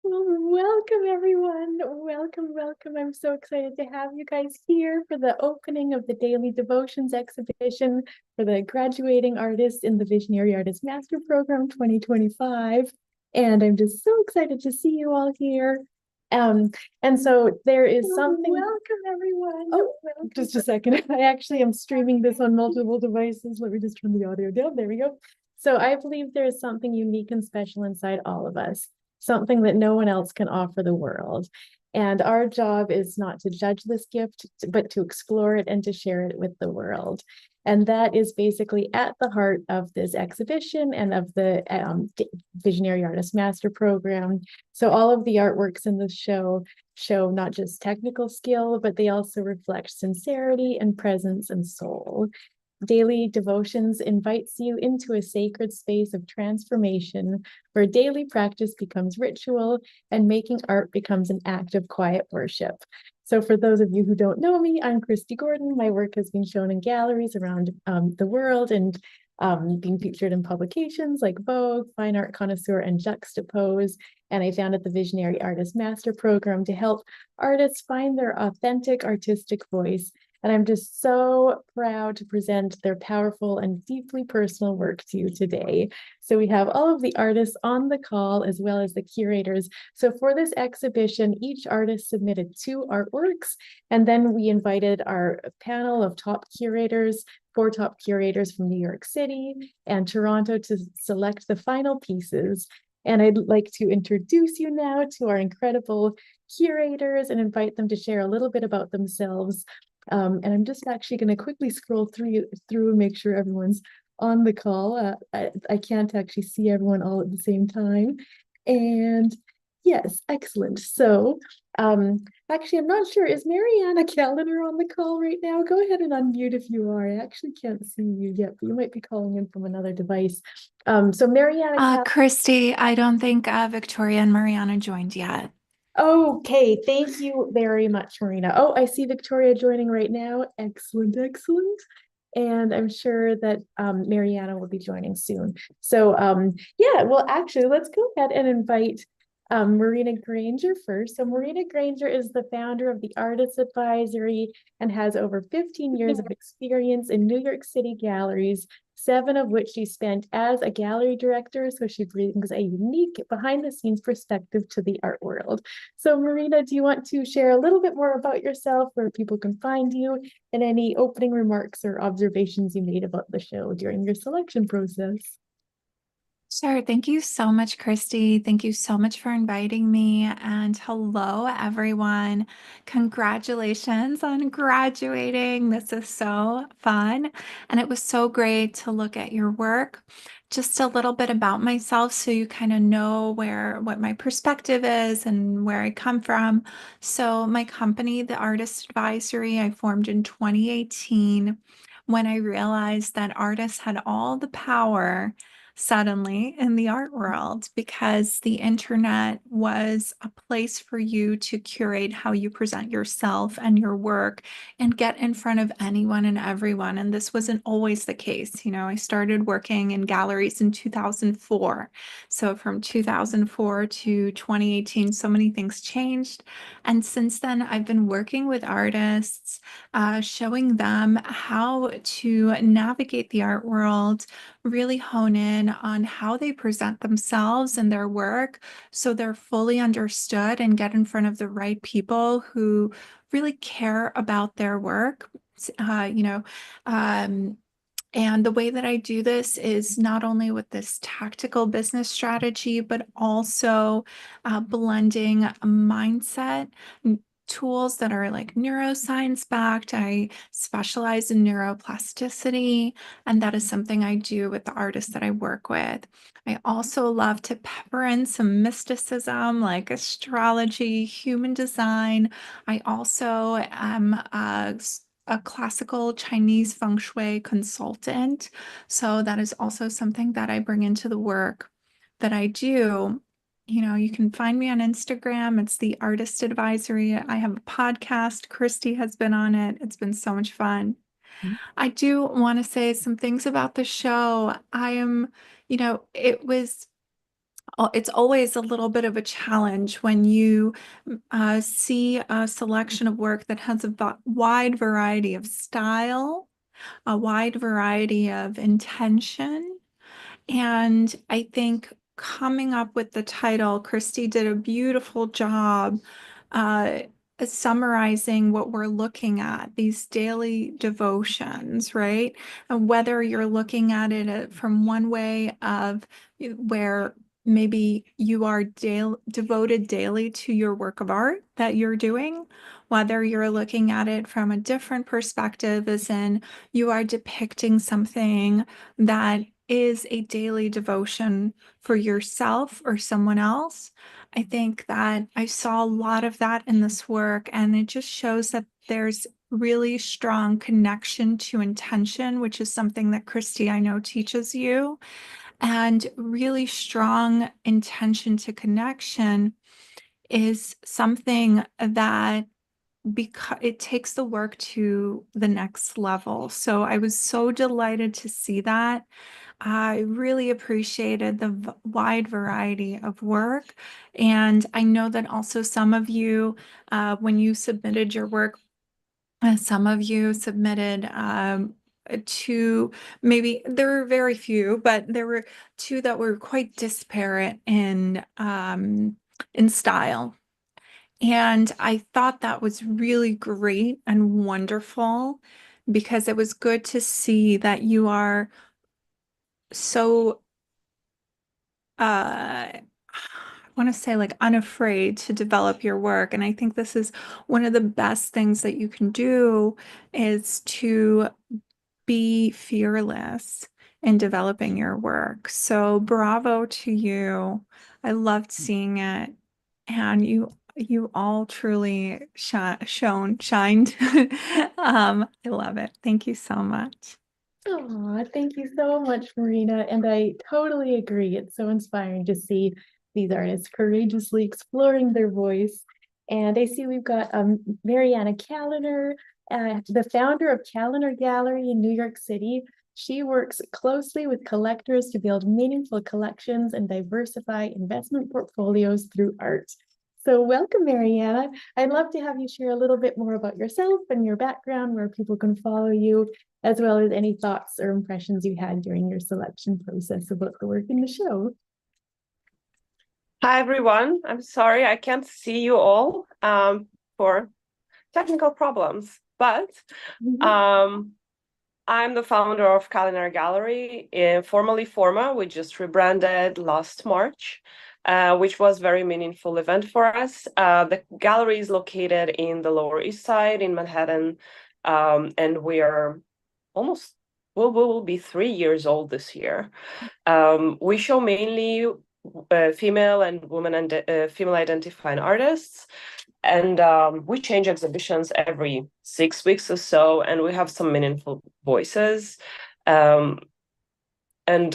Well, welcome everyone. Welcome, welcome. I'm so excited to have you guys here for the opening of the Daily Devotions exhibition for the graduating artists in the Visionary Artist Master Program 2025. And I'm just so excited to see you all here. And so there is something. Welcome everyone. Oh, just a second. I actually am streaming this on multiple devices. Let me just turn the audio down. There we go. So I believe there is something unique and special inside all of us, something that no one else can offer the world. And our job is not to judge this gift, but to explore it and to share it with the world. And that is basically at the heart of this exhibition and of the Visionary Artist Master Program. So all of the artworks in the show not just technical skill, but they also reflect sincerity and presence and soul. Daily Devotions invites you into a sacred space of transformation where daily practice becomes ritual and making art becomes an act of quiet worship. So for those of you who don't know me, I'm Christy Gordon. My work has been shown in galleries around the world and being featured in publications like Vogue, Fine Art Connoisseur, and Juxtapose. And I founded the Visionary Artist Master Program to help artists find their authentic artistic voice. And I'm just so proud to present their powerful and deeply personal work to you today. So we have all of the artists on the call as well as the curators. So for this exhibition, each artist submitted 2 artworks, and then we invited our panel of top curators, 4 top curators from New York City and Toronto to select the final pieces. And I'd like to introduce you now to our incredible curators and invite them to share a little bit about themselves. And I'm just actually going to quickly scroll through and make sure everyone's on the call. I can't actually see everyone all at the same time. And yes, excellent. So actually, I'm not sure. Is Mariana Callender on the call right now? Go ahead and unmute if you are. I actually can't see you yet, but you might be calling in from another device. So Mariana Christy, I don't think Victoria and Mariana joined yet. Okay, thank you very much, Marina. Oh, I see Victoria joining right now. Excellent, excellent. And I'm sure that Mariana will be joining soon. So yeah, well, actually, let's go ahead and invite Marina Granger first. So Marina Granger is the founder of the Artists Advisory and has over 15 years of experience in New York City galleries, 7 of which she spent as a gallery director. So she brings a unique behind the scenes perspective to the art world. So Marina, do you want to share a little bit more about yourself, where people can find you, and any opening remarks or observations you made about the show during your selection process? Sure. Thank you so much, Christy. Thank you so much for inviting me. And hello, everyone. Congratulations on graduating. This is so fun. And it was so great to look at your work. Just a little bit about myself so you kind of know what my perspective is and where I come from. So my company, the Artist Advisory, I formed in 2018 when I realized that artists had all the power suddenly in the art world because the internet was a place for you to curate how you present yourself and your work and get in front of anyone and everyone. And this wasn't always the case. I started working in galleries in 2004. So from 2004 to 2018, so many things changed. And since then, I've been working with artists, showing them how to navigate the art world, really hone in on how they present themselves and their work so they're fully understood and get in front of the right people who really care about their work. Uh, you know, um, and the way that I do this is not only with this tactical business strategy, but also blending a mindset tools that are like neuroscience backed. I specialize in neuroplasticity, and that is something I do with the artists that I work with. I also love to pepper in some mysticism like astrology, human design. I also am a classical Chinese feng shui consultant. So that is also something that I bring into the work that I do. You can find me on Instagram. It's the Artist Advisory. I have a podcast. Christy has been on it. It's been so much fun. I do want to say some things about the show. It was it's always a little bit of a challenge when you see a selection of work that has a wide variety of style, a wide variety of intention. And I think coming up with the title, Christy did a beautiful job uh, summarizing what we're looking at, these daily devotions, right? And whether you're looking at it from one way of where maybe you are devoted daily to your work of art that you're doing, whether you're looking at it from a different perspective, as in you are depicting something that is a daily devotion for yourself or someone else. I think that I saw a lot of that in this work, and it just shows that there's really strong connection to intention, which is something that Christy, I know, teaches you, and really strong intention to connection is something that because it takes the work to the next level. So I was so delighted to see that. I really appreciated the wide variety of work. And I know that also some of you, when you submitted your work, some of you submitted two, maybe there were very few, but there were two that were quite disparate in style. And I thought that was really great and wonderful because it was good to see that you are so I want to say like unafraid to develop your work. And I think this is one of the best things that you can do is to be fearless in developing your work. So bravo to you. I loved seeing it. And you all truly shined. I love it. Thank you so much. Oh, thank you so much, Marina. And I totally agree. It's so inspiring to see these artists courageously exploring their voice. And I see we've got Mariana Callender, the founder of Callender Gallery in New York City. She works closely with collectors to build meaningful collections and diversify investment portfolios through art. So welcome, Mariana. I'd love to have you share a little bit more about yourself and your background, where people can follow you, as well as any thoughts or impressions you had during your selection process about the work in the show. Hi, everyone. I'm sorry I can't see you all for technical problems, but I'm the founder of Callender Gallery, formerly Forma. We just rebranded last March, which was a very meaningful event for us. The gallery is located in the Lower East Side in Manhattan, and we are almost, we'll be 3 years old this year. We show mainly female and women and female identifying artists. And we change exhibitions every 6 weeks or so, and we have some meaningful voices and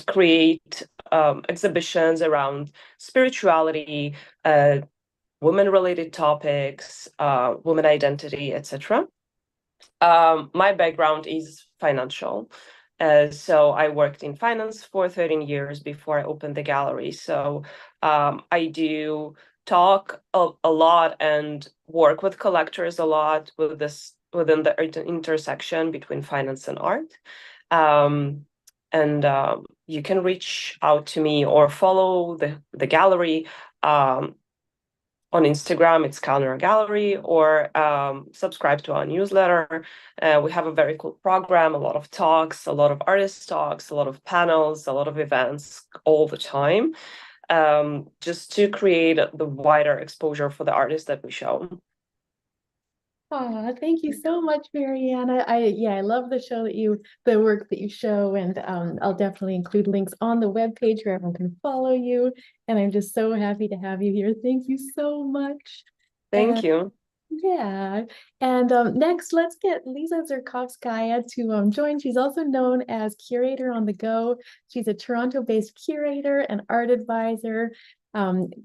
create exhibitions around spirituality, women-related topics, women identity, etc. My background is financial. So I worked in finance for 13 years before I opened the gallery. So I do talk a lot and work with collectors a lot with this within the intersection between finance and art. And you can reach out to me or follow the gallery. On Instagram, it's Callender Gallery, or subscribe to our newsletter. We have a very cool program, a lot of talks, a lot of artist talks, a lot of panels, a lot of events all the time, just to create the wider exposure for the artists that we show. Oh, thank you so much, Mariana. I love the work that you show, and I'll definitely include links on the webpage where everyone can follow you. And I'm just so happy to have you here. Thank you so much. Thank you. Yeah, and next, let's get Lisa Zerkovskaya to join. She's also known as Curator on the Go. She's a Toronto-based curator and art advisor,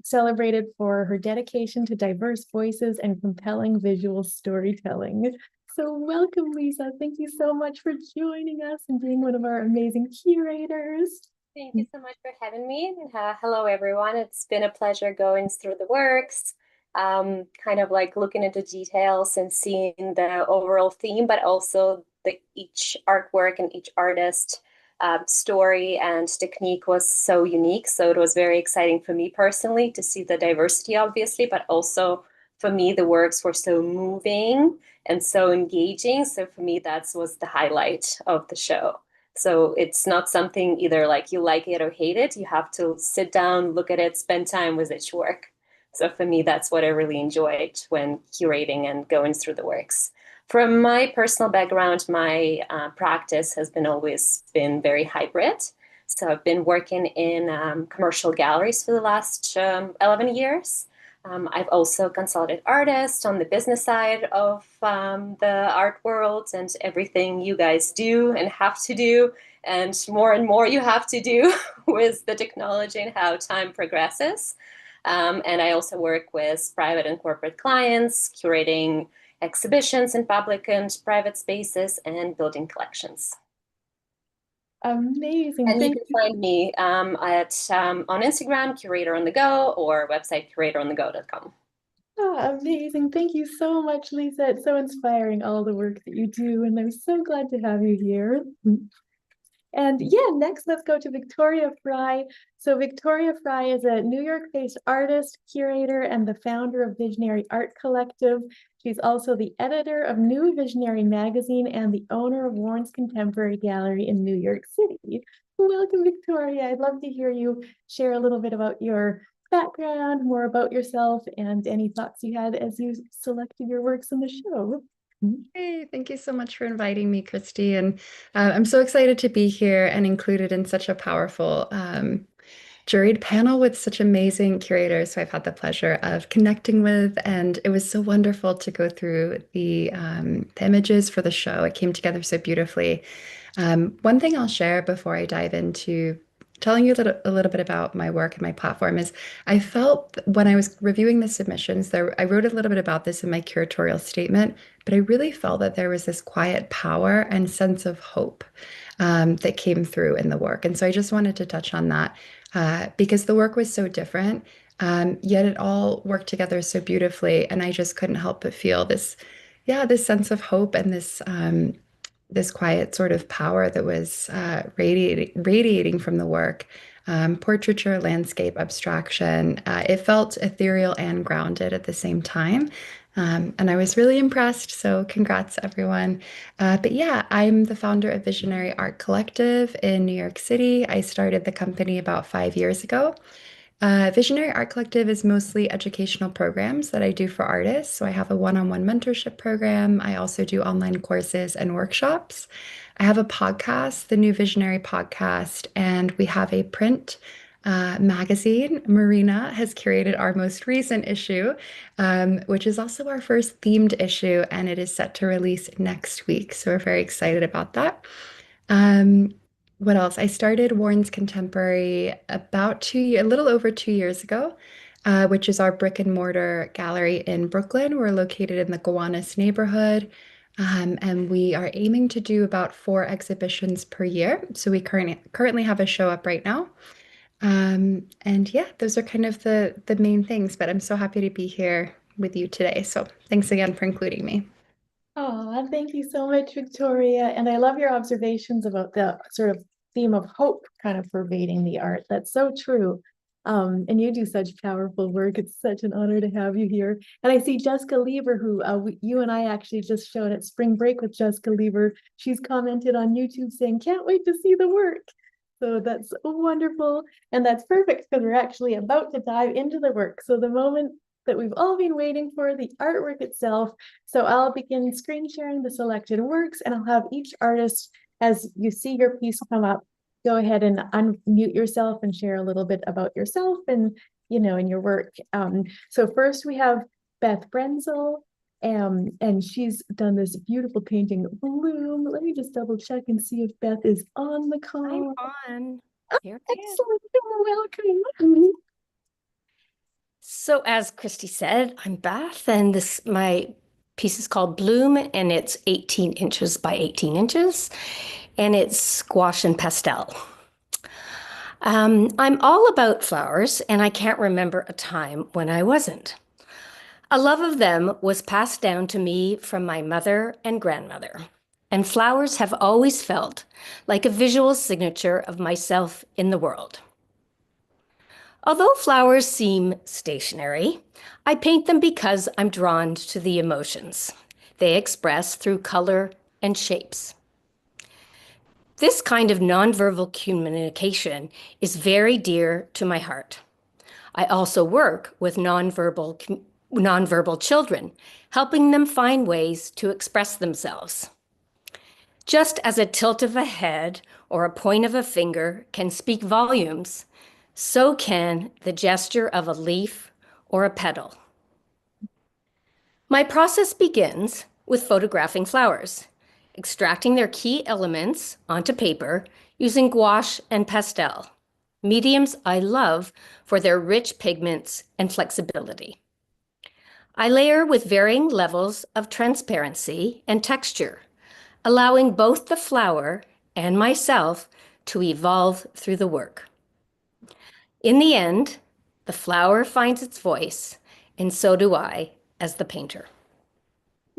celebrated for her dedication to diverse voices and compelling visual storytelling. So welcome, Lisa. Thank you so much for joining us and being one of our amazing curators. Thank you so much for having me. Hello, everyone. It's been a pleasure going through the works, kind of like looking into details and seeing the overall theme, but also each artwork and each artist story and technique was so unique. So it was very exciting for me personally to see the diversity, obviously, but also for me, the works were so moving and so engaging. So for me, that was the highlight of the show. So it's not something either like you like it or hate it. You have to sit down, look at it, spend time with each work. So for me, that's what I really enjoyed when curating and going through the works. From my personal background, my practice has been always been very hybrid. So I've been working in commercial galleries for the last 11 years. I've also consulted artists on the business side of the art world and everything you guys do and have to do, and more you have to do with the technology and how time progresses. And I also work with private and corporate clients, curating exhibitions in public and private spaces and building collections. Amazing. And you Thank can find me on Instagram, Curator on the Go, or website curatoronthego.com. Amazing. Thank you so much, Lisa. It's so inspiring, all the work that you do, and I'm so glad to have you here. And yeah, next let's go to Victoria Fry. So Victoria Fry is a New York-based artist, curator, and the founder of Visionary Art Collective. She's also the editor of New Visionary magazine and the owner of Warren's Contemporary Gallery in New York City. Welcome, Victoria. I'd love to hear you share a little bit about your background, more about yourself, and any thoughts you had as you selected your works in the show. Hey, thank you so much for inviting me, Christy. And I'm so excited to be here and included in such a powerful juried panel with such amazing curators who I've had the pleasure of connecting with. And it was so wonderful to go through the images for the show. It came together so beautifully. One thing I'll share before I dive into telling you a little bit about my work and my platform is I felt when I was reviewing the submissions there, I wrote a little bit about this in my curatorial statement, but I really felt that there was this quiet power and sense of hope that came through in the work. And so I just wanted to touch on that because the work was so different, yet it all worked together so beautifully. And I just couldn't help but feel this, yeah, this sense of hope and this quiet sort of power that was radiating from the work. Portraiture, landscape, abstraction. It felt ethereal and grounded at the same time. And I was really impressed. So congrats, everyone. But yeah, I'm the founder of Visionary Art Collective in New York City. I started the company about 5 years ago. Visionary Art Collective is mostly educational programs that I do for artists. So I have a one-on-one mentorship program. I also do online courses and workshops. I have a podcast, the New Visionary Podcast, and we have a print magazine. Marina has curated our most recent issue, which is also our first themed issue, and it is set to release next week. So we're very excited about that. What else? I started Warren's Contemporary a little over 2 years ago, which is our brick and mortar gallery in Brooklyn. We're located in the Gowanus neighborhood, and we are aiming to do about 4 exhibitions per year. So we currently have a show up right now. And yeah, those are kind of the main things, but I'm so happy to be here with you today. So thanks again for including me. Oh, thank you so much, Victoria. And I love your observations about the sort of theme of hope kind of pervading the art. That's so true. And you do such powerful work. It's such an honor to have you here. And I see Jessica Lieber, who you and I actually just showed at Spring Break with Jessica Lieber. She's commented on YouTube saying, can't wait to see the work. So that's wonderful. And that's perfect because we're actually about to dive into the work. So the moment that we've all been waiting for, the artwork itself. So I'll begin screen sharing the selected works, and I'll have each artist, as you see your piece come up, go ahead and unmute yourself and share a little bit about yourself and, and your work. So first we have Beth Brenzel, and she's done this beautiful painting, Bloom. Let me just double check and see if Beth is on the call. I'm on. Here I am. Excellent. Welcome. So as Christy said, I'm Beth, and my piece is called Bloom, and it's 18 inches by 18 inches, and it's gouache and pastel. I'm all about flowers, and I can't remember a time when I wasn't. A love of them was passed down to me from my mother and grandmother, and flowers have always felt like a visual signature of myself in the world. Although flowers seem stationary, I paint them because I'm drawn to the emotions they express through color and shapes. This kind of nonverbal communication is very dear to my heart. I also work with nonverbal children, helping them find ways to express themselves. Just as a tilt of a head or a point of a finger can speak volumes, so can the gesture of a leaf or a petal. My process begins with photographing flowers, extracting their key elements onto paper using gouache and pastel, mediums I love for their rich pigments and flexibility. I layer with varying levels of transparency and texture, allowing both the flower and myself to evolve through the work. In the end, the flower finds its voice, and so do I as the painter.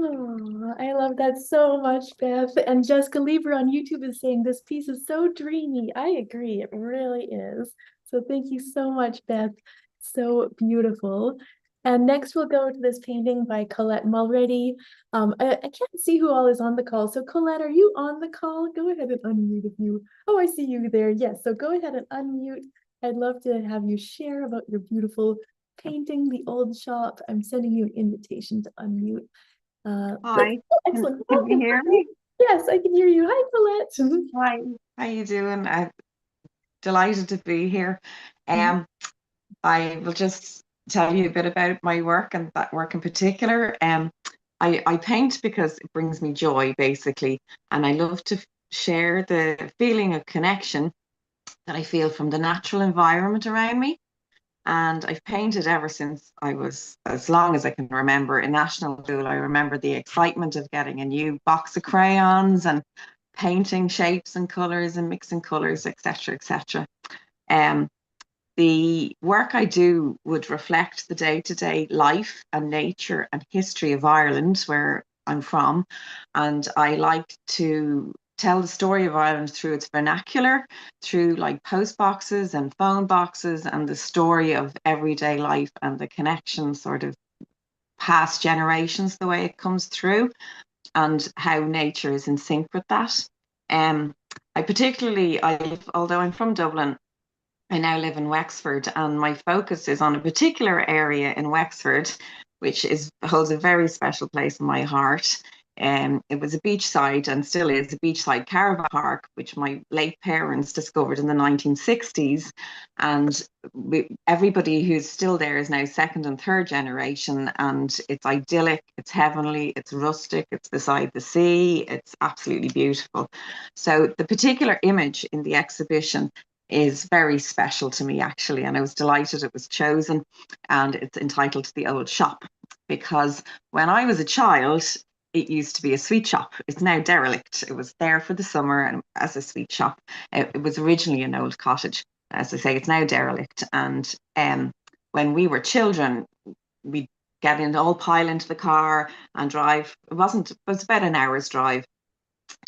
Oh, I love that so much, Beth. And Jessica Lieber on YouTube is saying this piece is so dreamy. I agree, it really is. So thank you so much, Beth. So beautiful. And next we'll go to this painting by Colette Mulready. I can't see who all is on the call. So Colette, are you on the call? Go ahead and unmute if you. Oh, I see you there. Yes. So go ahead and unmute. I'd love to have you share about your beautiful painting, The Old Shop. I'm sending you an invitation to unmute. Hi, Excellent. can you hear me? Yes, I can hear you. Hi, Colette. Hi, how you doing? I'm delighted to be here. I will just tell you a bit about my work and that work in particular. I paint because it brings me joy, basically, and I love to share the feeling of connection that I feel from the natural environment around me. And I've painted ever since I was, as long as I can remember, in national school. I remember the excitement of getting a new box of crayons and painting shapes and colors and mixing colors, etc., etc. The work I do would reflect the day-to-day life and nature and history of Ireland, where I'm from. And I like to tell the story of Ireland through its vernacular, through like post boxes and phone boxes, and the story of everyday life and the connection sort of past generations, the way it comes through, and how nature is in sync with that. Although I'm from Dublin, I now live in Wexford, and my focus is on a particular area in Wexford, which holds a very special place in my heart. It was a beachside and still is a beachside caravan park, which my late parents discovered in the 1960s. And everybody who's still there is now second and third generation. And it's idyllic, it's heavenly, it's rustic, it's beside the sea, it's absolutely beautiful. So the particular image in the exhibition is very special to me, actually, and I was delighted it was chosen, and it's entitled The Old Shop, because when I was a child, it used to be a sweet shop. It's now derelict. It was there for the summer and as a sweet shop. It was originally an old cottage. As I say, it's now derelict. And when we were children, we'd get in, all pile into the car and drive. It was about an hour's drive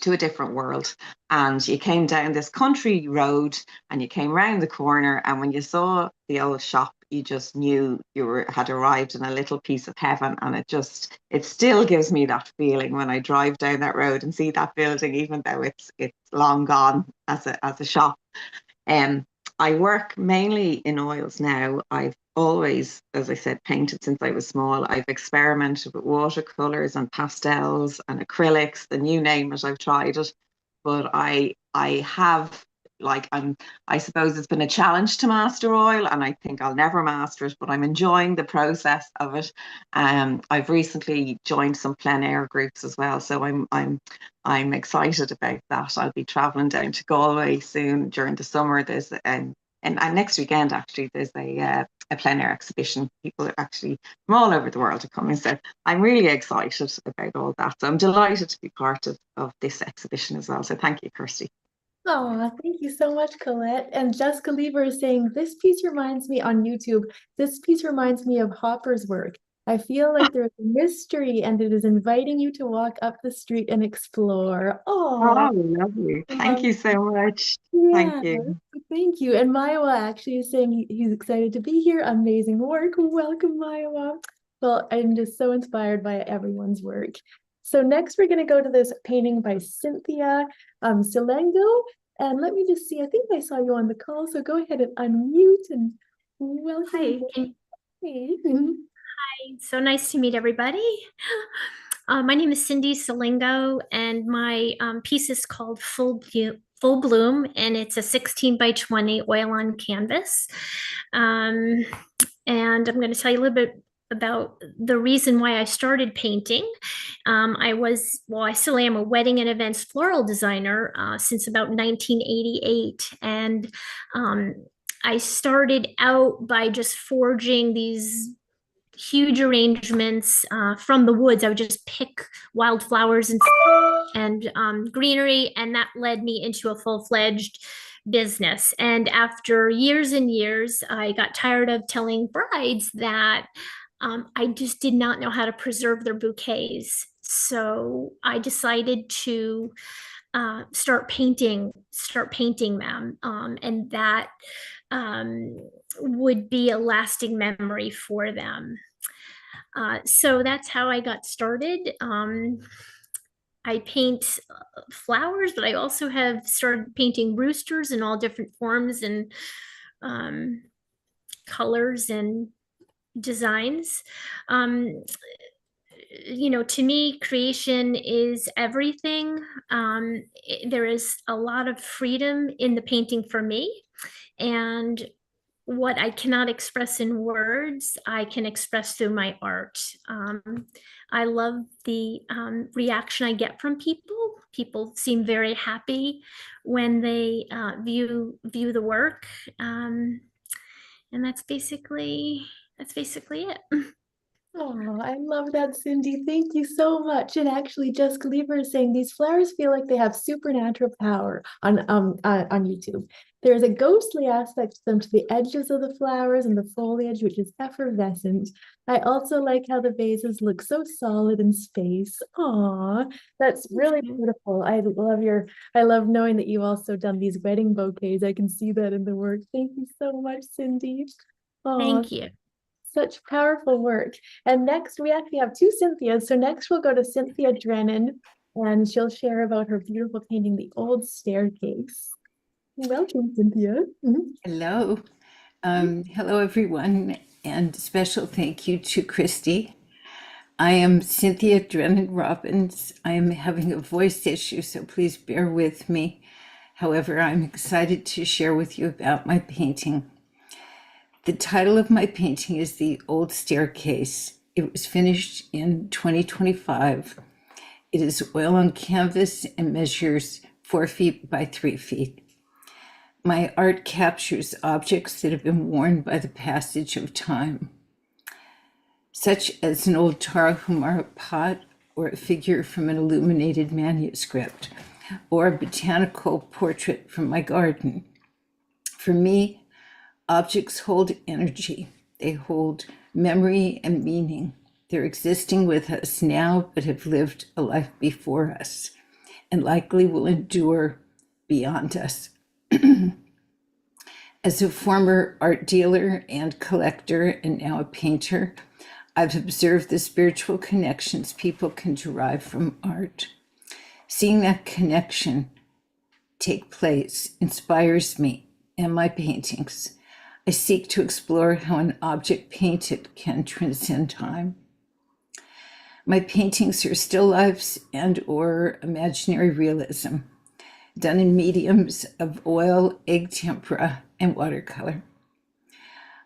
to a different world, and you came down this country road and you came round the corner, and when you saw the old shop, you just knew had arrived in a little piece of heaven. And it still gives me that feeling when I drive down that road and see that building, even though it's long gone as a shop. I work mainly in oils now. I've always, as I said, painted since I was small. I've experimented with watercolors and pastels and acrylics, and you name it, I've tried it. But I have, I suppose it's been a challenge to master oil, and I think I'll never master it, but I'm enjoying the process of it. I've recently joined some plein air groups as well, so I'm excited about that. I'll be traveling down to Galway soon during the summer. There's and next weekend, actually, there's a plein air exhibition. People are actually from all over the world are coming, so I'm really excited about all that. So I'm delighted to be part of this exhibition as well. So thank you, Kirsty. Oh, thank you so much, Colette. And Jessica Lieber is saying, this piece reminds me on YouTube, this piece reminds me of Hopper's work. I feel like there's a mystery and it is inviting you to walk up the street and explore. Oh, Oh, lovely. Thank you so much. Thank yeah, you. thank you. And Maiwa actually is saying he's excited to be here. Amazing work. Welcome, Maiwa. Well, I'm just so inspired by everyone's work. So next we're going to go to this painting by Cynthia Silengo. And let me just see, I think I saw you on the call. So go ahead and unmute and welcome. Hi, Hey. so nice to meet everybody. My name is Cindy Salingo, and my piece is called Full Bloom, and it's a 16 by 20 oil on canvas. And I'm going to tell you a little bit about the reason why I started painting. I still am a wedding and events floral designer since about 1988. And I started out by just forging these huge arrangements from the woods. I would just pick wildflowers and greenery, and that led me into a full-fledged business. And after years and years, I got tired of telling brides that I just did not know how to preserve their bouquets. So I decided to start painting them, and that would be a lasting memory for them. So that's how I got started. I paint flowers, but I also have started painting roosters in all different forms and colors and designs. To me, creation is everything. There is a lot of freedom in the painting for me. And what I cannot express in words, I can express through my art. I love the reaction I get from people. People seem very happy when they view the work, and that's basically it. Oh, I love that, Cindy. Thank you so much. And actually, Jessica Lieber is saying these flowers feel like they have supernatural power on YouTube. There's a ghostly aspect to them, to the edges of the flowers and the foliage, which is effervescent. I also like how the vases look so solid in space. Aw, that's really beautiful. I love knowing that you also done these wedding bouquets. I can see that in the work. Thank you so much, Cindy. Aw. Thank you. Such powerful work. And next, we actually have two Cynthias. So next we'll go to Cynthia Drennan, and she'll share about her beautiful painting, The Old Staircase. Welcome, Cynthia. Hello. Hello, everyone, and special thank you to Christy. I am Cynthia Drennan Robbins. I am having a voice issue, so please bear with me. However, I'm excited to share with you about my painting. The title of my painting is The Old Staircase. It was finished in 2025. It is oil on canvas and measures 4 feet by 3 feet. My art captures objects that have been worn by the passage of time, such as an old Tarahumara pot or a figure from an illuminated manuscript or a botanical portrait from my garden. For me, objects hold energy. They hold memory and meaning. They're existing with us now, but have lived a life before us and likely will endure beyond us. As a former art dealer and collector and now a painter, I've observed the spiritual connections people can derive from art. Seeing that connection take place inspires me and my paintings. I seek to explore how an object painted can transcend time. My paintings are still lifes and/or imaginary realism, done in mediums of oil, egg tempera, and watercolor.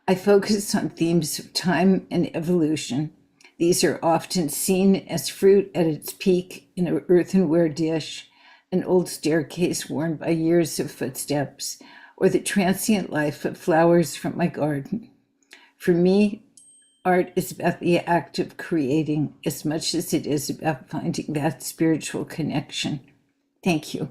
I focus on themes of time and evolution. These are often seen as fruit at its peak in an earthenware dish, an old staircase worn by years of footsteps, or the transient life of flowers from my garden. For me, art is about the act of creating as much as it is about finding that spiritual connection. Thank you.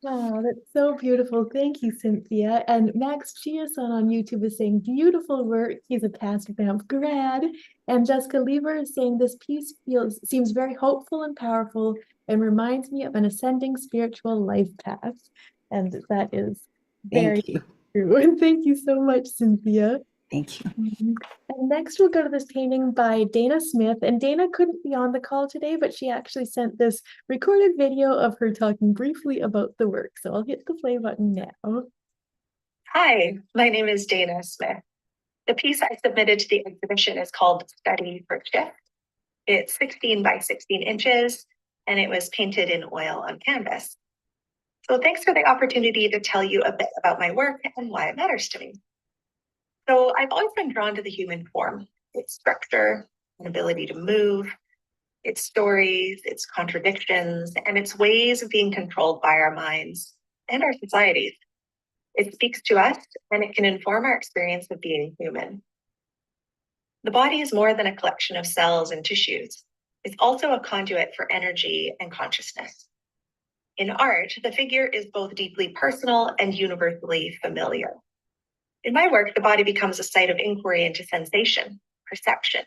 Oh, that's so beautiful. Thank you, Cynthia. And Max Chiason on YouTube is saying, beautiful work. He's a past Banff grad. And Jessica Lever is saying, this piece seems very hopeful and powerful and reminds me of an ascending spiritual life path. And that is very Thank you. true. And thank you so much, Cynthia. Thank you. And next we'll go to this painting by Dana Smith. And Dana couldn't be on the call today, but she actually sent this recorded video of her talking briefly about the work. So I'll hit the play button now. Hi, my name is Dana Smith. The piece I submitted to the exhibition is called Study for Shift. It's 16 by 16 inches, and it was painted in oil on canvas. So thanks for the opportunity to tell you a bit about my work and why it matters to me. So I've always been drawn to the human form, its structure, and ability to move, its stories, its contradictions, and its ways of being controlled by our minds and our societies. It speaks to us, and it can inform our experience of being human. The body is more than a collection of cells and tissues. It's also a conduit for energy and consciousness. In art, the figure is both deeply personal and universally familiar. In my work, the body becomes a site of inquiry into sensation, perception,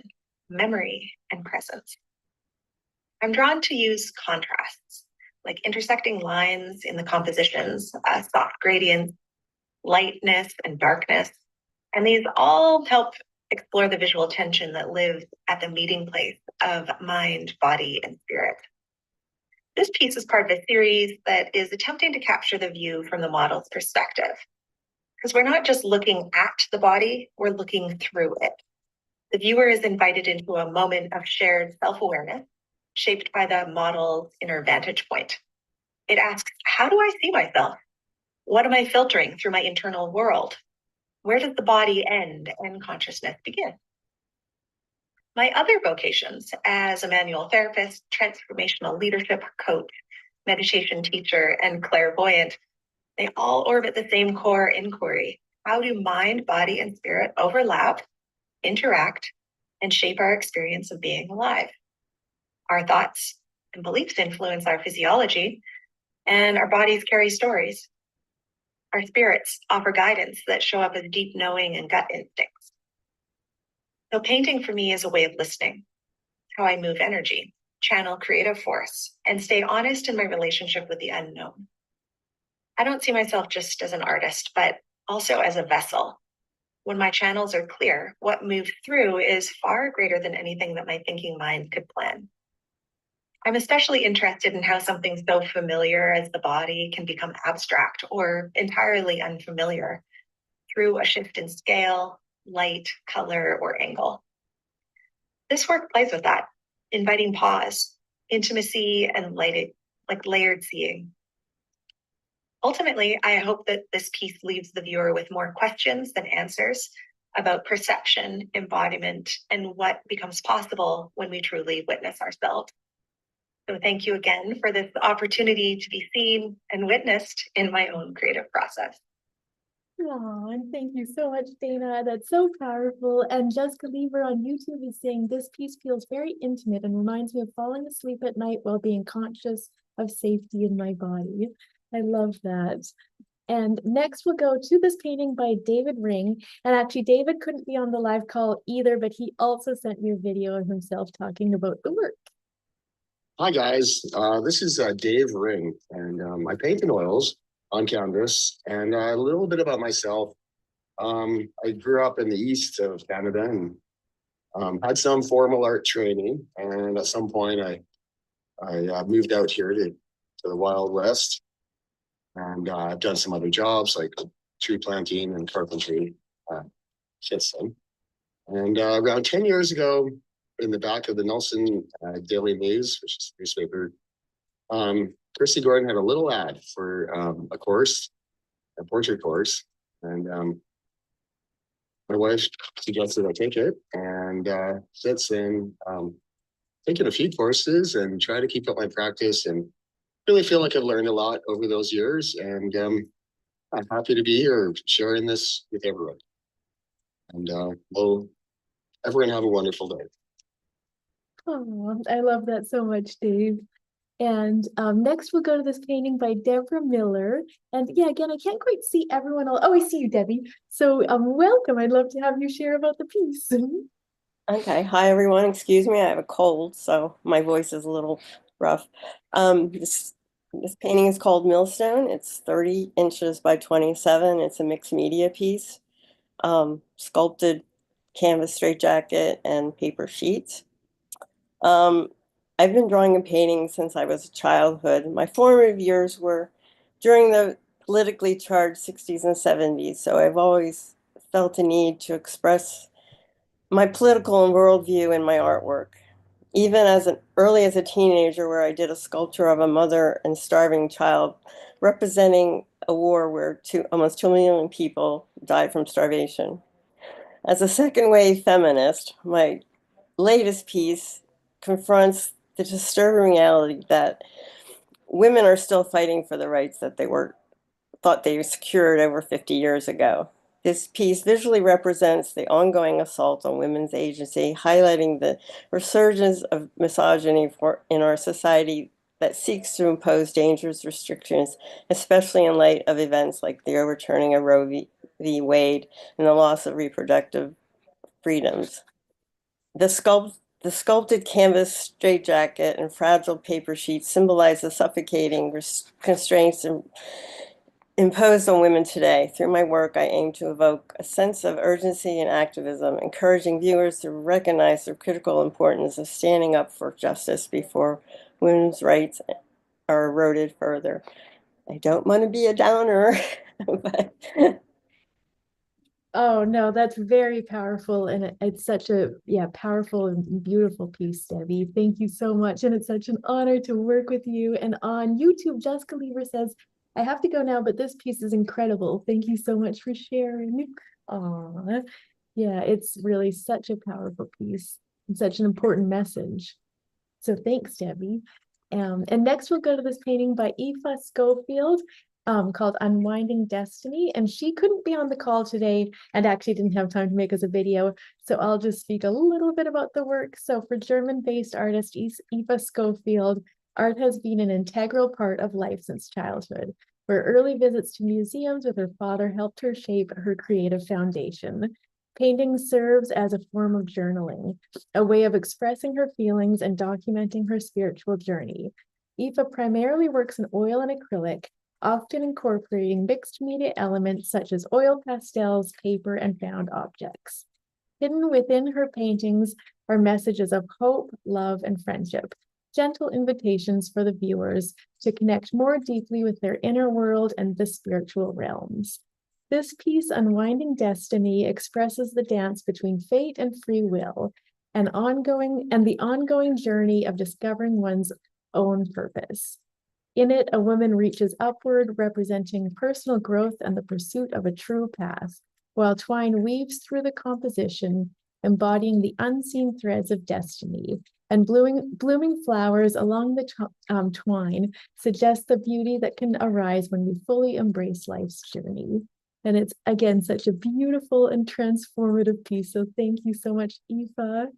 memory, and presence. I'm drawn to use contrasts, like intersecting lines in the compositions, soft gradients, lightness and darkness. And these all help explore the visual tension that lives at the meeting place of mind, body, and spirit. This piece is part of a series that is attempting to capture the view from the model's perspective. Because we're not just looking at the body, we're looking through it. The viewer is invited into a moment of shared self-awareness, shaped by the model's inner vantage point. It asks, how do I see myself? What am I filtering through my internal world? Where does the body end and consciousness begin? My other vocations as a manual therapist, transformational leadership coach, meditation teacher, and clairvoyant, they all orbit the same core inquiry. How do mind, body, and spirit overlap, interact, and shape our experience of being alive? Our thoughts and beliefs influence our physiology, and our bodies carry stories. Our spirits offer guidance that show up as deep knowing and gut instincts. So painting for me is a way of listening, how I move energy, channel creative force, and stay honest in my relationship with the unknown. I don't see myself just as an artist, but also as a vessel. When my channels are clear, what moves through is far greater than anything that my thinking mind could plan. I'm especially interested in how something so familiar as the body can become abstract or entirely unfamiliar through a shift in scale, light, color, or angle. This work plays with that, inviting pause, intimacy, and layered seeing. Ultimately, I hope that this piece leaves the viewer with more questions than answers about perception, embodiment, and what becomes possible when we truly witness ourselves. So thank you again for this opportunity to be seen and witnessed in my own creative process. Oh, and thank you so much, Dana. That's so powerful. And Jessica Lever on YouTube is saying this piece feels very intimate and reminds me of falling asleep at night while being conscious of safety in my body. I love that. And next we'll go to this painting by David Ring. And actually, David couldn't be on the live call either, but he also sent me a video of himself talking about the work. Hi guys, this is Dave Ring, and I paint in oils on canvas. And a little bit about myself. I grew up in the east of Canada and had some formal art training. And at some point, I moved out here to the Wild West. And I've done some other jobs like tree planting and carpentry since then. And around 10 years ago, in the back of the Nelson Daily News, which is a newspaper, Christy Gordon had a little ad for a course, a portrait course. And my wife suggested I take it. And since then, taken a few courses and try to keep up my practice, and really feel like I've learned a lot over those years. And I'm happy to be here sharing this with everyone. And will everyone have a wonderful day. Oh, I love that so much, Dave. And next we'll go to this painting by Deborah Miller. And yeah, again, I can't quite see everyone. Oh, I see you, Debbie. So welcome. I'd love to have you share about the piece. Okay, hi everyone. Excuse me, I have a cold, so my voice is a little rough. This painting is called Millstone. It's 30 inches by 27. It's a mixed media piece, sculpted canvas straitjacket and paper sheets. I've been drawing and painting since I was a childhood. My formative years were during the politically charged 60s and 70s, so I've always felt a need to express my political and worldview in my artwork. Even early as a teenager, where I did a sculpture of a mother and starving child representing a war where almost 2 million people died from starvation. As a second wave feminist, my latest piece confronts the disturbing reality that women are still fighting for the rights that they thought they secured over 50 years ago. This piece visually represents the ongoing assault on women's agency, highlighting the resurgence of misogyny in our society that seeks to impose dangerous restrictions, especially in light of events like the overturning of Roe v. Wade and the loss of reproductive freedoms. The sculpted canvas straitjacket and fragile paper sheets symbolize the suffocating constraints imposed on women today. Through my work, I aim to evoke a sense of urgency and activism, encouraging viewers to recognize the critical importance of standing up for justice before women's rights are eroded further. I don't want to be a downer, but Oh no, that's very powerful, and it's such a powerful and beautiful piece, Debbie. Thank you so much, and it's such an honor to work with you. And on YouTube, Jessica Lever says, "I have to go now, but this piece is incredible. Thank you so much for sharing." Aw, yeah, it's really such a powerful piece and such an important message. So thanks, Debbie. And next we'll go to this painting by Aoife Schofield, called Unwinding Destiny. And she couldn't be on the call today and actually didn't have time to make us a video. So I'll just speak a little bit about the work. So for German-based artist Aoife Schofield, art has been an integral part of life since childhood, where early visits to museums with her father helped her shape her creative foundation. Painting serves as a form of journaling, a way of expressing her feelings and documenting her spiritual journey. Aoife primarily works in oil and acrylic, often incorporating mixed media elements such as oil pastels, paper, and found objects. Hidden within her paintings are messages of hope, love, and friendship, gentle invitations for the viewers to connect more deeply with their inner world and the spiritual realms. This piece, Unwinding Destiny, expresses the dance between fate and free will, and the ongoing journey of discovering one's own purpose. In it, a woman reaches upward, representing personal growth and the pursuit of a true path, while twine weaves through the composition, embodying the unseen threads of destiny. And blooming flowers along the twine suggest the beauty that can arise when we fully embrace life's journey. And it's, again, such a beautiful and transformative piece. So thank you so much, Aoife.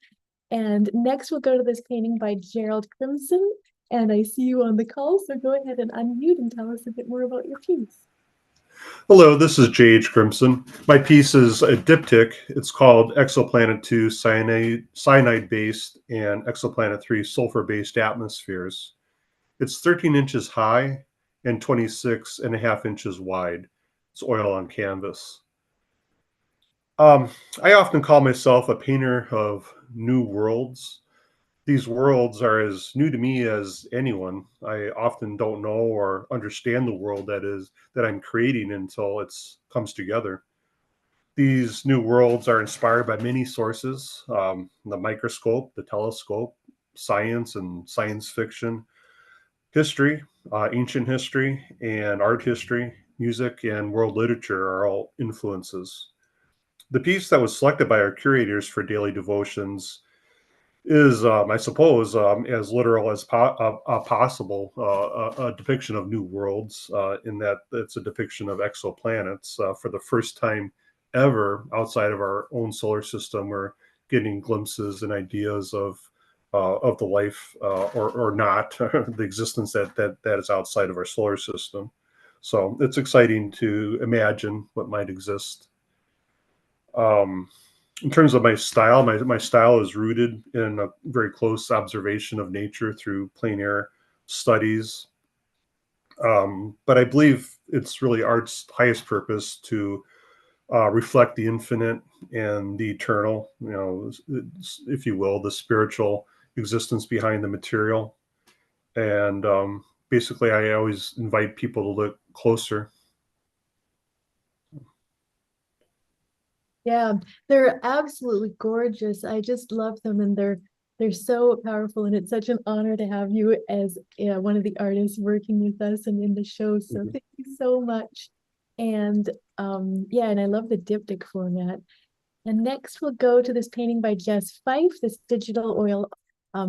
And next we'll go to this painting by Gerald Crimson. And I see you on the call, so go ahead and unmute and tell us a bit more about your piece. Hello, this is J.H. Crimson. My piece is a diptych. It's called Exoplanet 2 Cyanide-based and Exoplanet 3 Sulfur-based Atmospheres. It's 13 inches high and 26.5 inches wide. It's oil on canvas. I often call myself a painter of new worlds. These worlds are as new to me as anyone. I often don't know or understand the world that I'm creating until it comes together. These new worlds are inspired by many sources: the microscope, the telescope, science and science fiction, history, ancient history, and art history, music, and world literature are all influences. The piece that was selected by our curators for daily devotions is, I suppose, as literal as possible, a depiction of new worlds, in that it's a depiction of exoplanets. For the first time ever outside of our own solar system, we're getting glimpses and ideas of of the life or not, the existence that is outside of our solar system. So it's exciting to imagine what might exist. In terms of my style, my style is rooted in a very close observation of nature through plein air studies. But I believe it's really art's highest purpose to reflect the infinite and the eternal, if you will, the spiritual existence behind the material. And basically, I always invite people to look closer. Yeah, they're absolutely gorgeous. I just love them, and they're so powerful, and it's such an honor to have you as one of the artists working with us and in the show. So thank you so much. And yeah, and I love the diptych format. And next we'll go to this painting by Jess Fife, this digital oil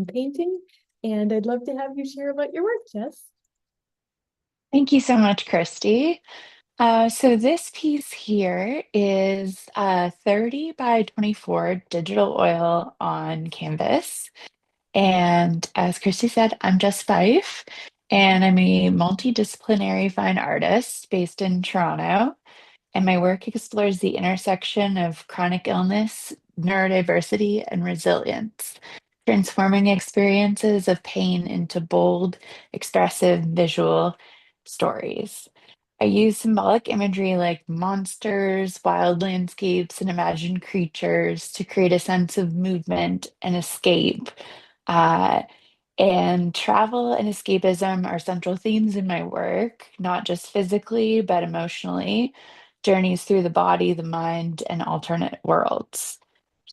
painting. And I'd love to have you share about your work, Jess. Thank you so much, Christy. So this piece here is 30 by 24 digital oil on canvas. And as Christy said, I'm Jess Fife, and I'm a multidisciplinary fine artist based in Toronto. And my work explores the intersection of chronic illness, neurodiversity, and resilience, transforming experiences of pain into bold, expressive visual stories. I use symbolic imagery like monsters, wild landscapes, and imagined creatures to create a sense of movement and escape. Uh, and travel and escapism are central themes in my work, not just physically, but emotionally. Journeys through the body, the mind, and alternate worlds.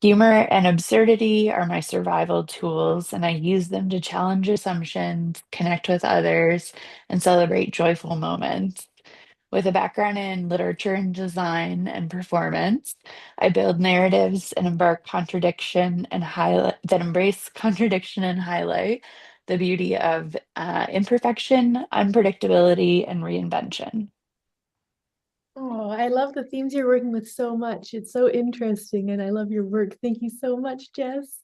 Humor and absurdity are my survival tools, and I use them to challenge assumptions, connect with others, and celebrate joyful moments. With a background in literature and design and performance, I build narratives and embark contradiction and highlight that embrace contradiction and highlight the beauty of imperfection, unpredictability, and reinvention. Oh, I love the themes you're working with so much. It's so interesting, and I love your work. Thank you so much, Jess.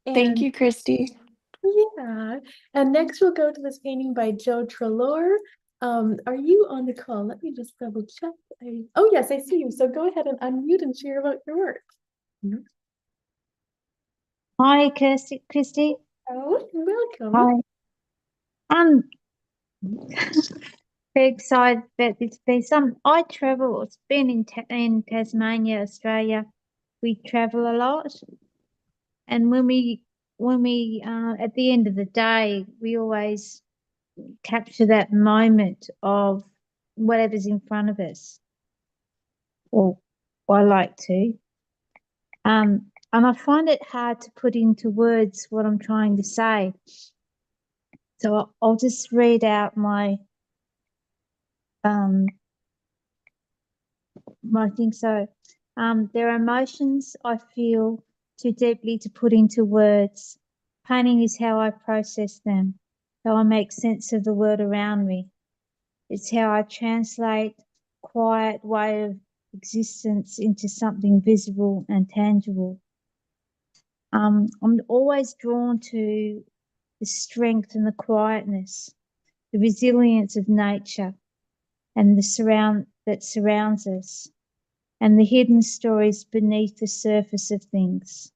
Thank And you, Christy. yeah, and next we'll go to this painting by Joe Trelaw. Are you on the call? Let me just double check. Oh yes, I see you. So go ahead and unmute and share about your work. Hi, Christy. Oh, welcome. Hi. I'm very excited about this piece. I travel. It's been in Tasmania, Australia. We travel a lot, and when we at the end of the day, we always capture that moment of whatever's in front of us. Or I like to. And I find it hard to put into words what I'm trying to say. So I'll just read out my thing. So there are emotions I feel too deeply to put into words. Painting is how I process them, how I make sense of the world around me. It's how I translate quiet way of existence into something visible and tangible. I'm always drawn to the strength and the quietness, the resilience of nature and that surrounds us, and the hidden stories beneath the surface of things.